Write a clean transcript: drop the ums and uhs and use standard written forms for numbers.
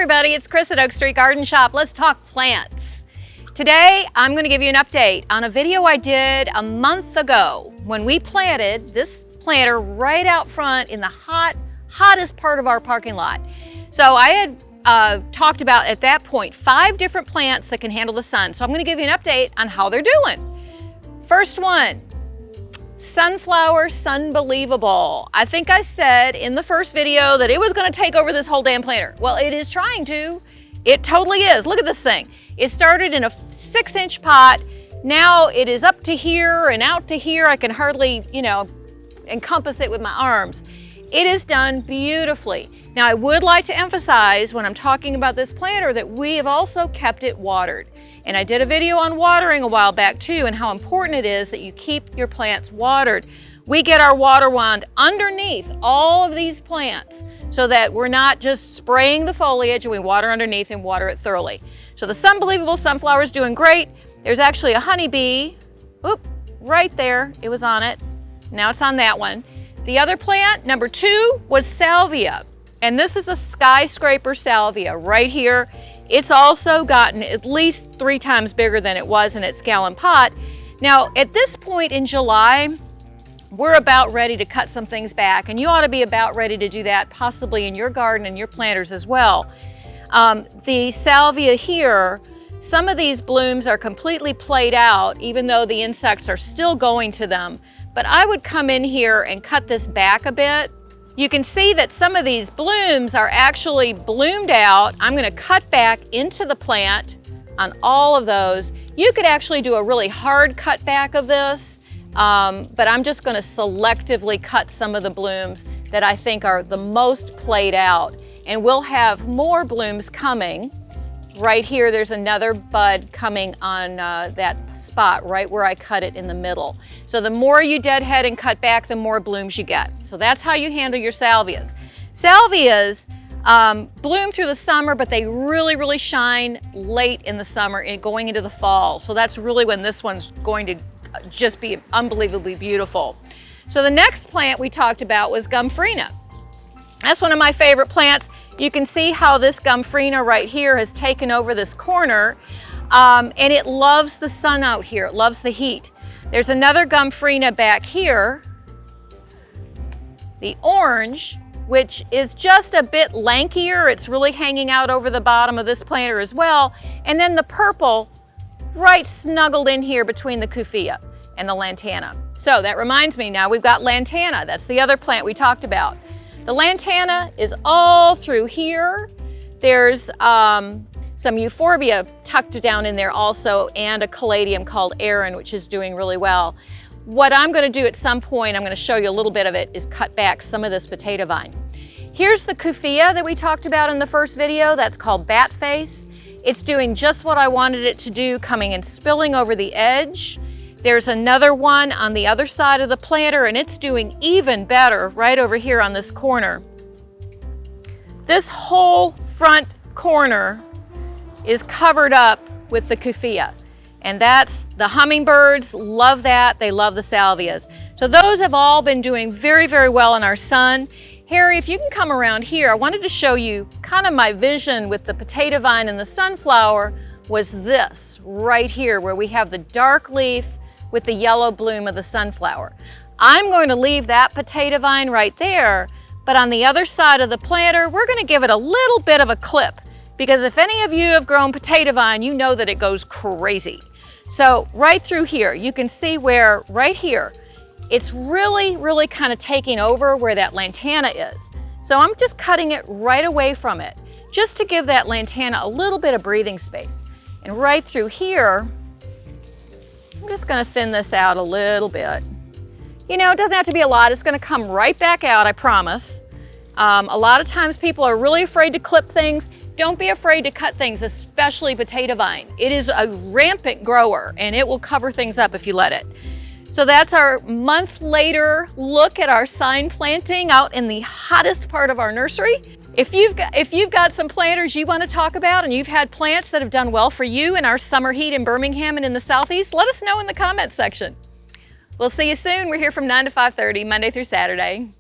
everybody, it's Chris at Oak Street Garden Shop. Let's talk plants. Today, I'm going to give you an update on a video I did a month ago when we planted this planter right out front in the hottest part of our parking lot. So I had talked about at that point 5 different plants that can handle the sun. So I'm going to give you an update on how they're doing. First one, sunflower Sunbelievable. I think I said in the first video that it was going to take over this whole damn planter. Well, it is trying to. It totally is. Look at this thing. It started in a 6-inch pot. Now it is up to here and out to here. I can hardly, encompass it with my arms. It is done beautifully. Now I would like to emphasize when I'm talking about this planter that we have also kept it watered. And I did a video on watering a while back too, and how important it is that you keep your plants watered. We get our water wand underneath all of these plants so that we're not just spraying the foliage, and we water underneath and water it thoroughly. So the Sunbelievable sunflower is doing great. There's actually a honeybee, right there, it was on it. Now it's on that one. The other plant, number 2, was salvia. And this is a skyscraper salvia right here. It's also gotten at least 3 times bigger than it was in its gallon pot. Now, at this point in July, we're about ready to cut some things back, and you ought to be about ready to do that possibly in your garden and your planters as well. The salvia here, some of these blooms are completely played out, even though the insects are still going to them. But I would come in here and cut this back a bit. You can see that some of these blooms are actually bloomed out. I'm going to cut back into the plant on all of those. You could actually do a really hard cut back of this, but I'm just going to selectively cut some of the blooms that I think are the most played out. And we'll have more blooms coming. Right here, there's another bud coming on that spot right where I cut it in the middle. So the more you deadhead and cut back, the more blooms you get. So that's how you handle your salvias. Salvias bloom through the summer, but they really shine late in the summer and going into the fall. So that's really when this one's going to just be unbelievably beautiful. So the next plant we talked about was Gomphrena. That's one of my favorite plants. You can see how this Gomphrena right here has taken over this corner, and it loves the sun out here. It loves the heat. There's another Gomphrena back here, the orange, which is just a bit lankier. It's really hanging out over the bottom of this planter as well. And then the purple right snuggled in here between the Kuphia and the Lantana. So that reminds me, now we've got Lantana. That's the other plant we talked about. The Lantana is all through here. There's some euphorbia tucked down in there also, and a caladium called Erin, which is doing really well. What I'm going to do at some point, I'm going to show you a little bit of it, is cut back some of this potato vine. Here's the Kuphia that we talked about in the first video. That's called Bat Face. It's doing just what I wanted it to do, coming and spilling over the edge. There's another one on the other side of the planter, and it's doing even better right over here on this corner. This whole front corner is covered up with the Kuphia, and that's the hummingbirds love that. They love the salvias. So those have all been doing very well in our sun. Harry, if you can come around here, I wanted to show you kind of my vision with the potato vine and the sunflower was this right here, where we have the dark leaf with the yellow bloom of the sunflower. I'm going to leave that potato vine right there, but on the other side of the planter, we're going to give it a little bit of a clip, because if any of you have grown potato vine, you know that it goes crazy. So right through here, you can see where right here, it's really kind of taking over where that Lantana is. So I'm just cutting it right away from it, just to give that Lantana a little bit of breathing space. And right through here, I'm just going to thin this out a little bit. It doesn't have to be a lot. It's going to come right back out, I promise. A lot of times people are really afraid to clip things. Don't be afraid to cut things, especially potato vine. It is a rampant grower, and it will cover things up if you let it. So that's our month later look at our sign planting out in the hottest part of our nursery. If you've got some planters you want to talk about, and you've had plants that have done well for you in our summer heat in Birmingham and in the Southeast, let us know in the comments section. We'll see you soon. We're here from 9 to 5:30, Monday through Saturday.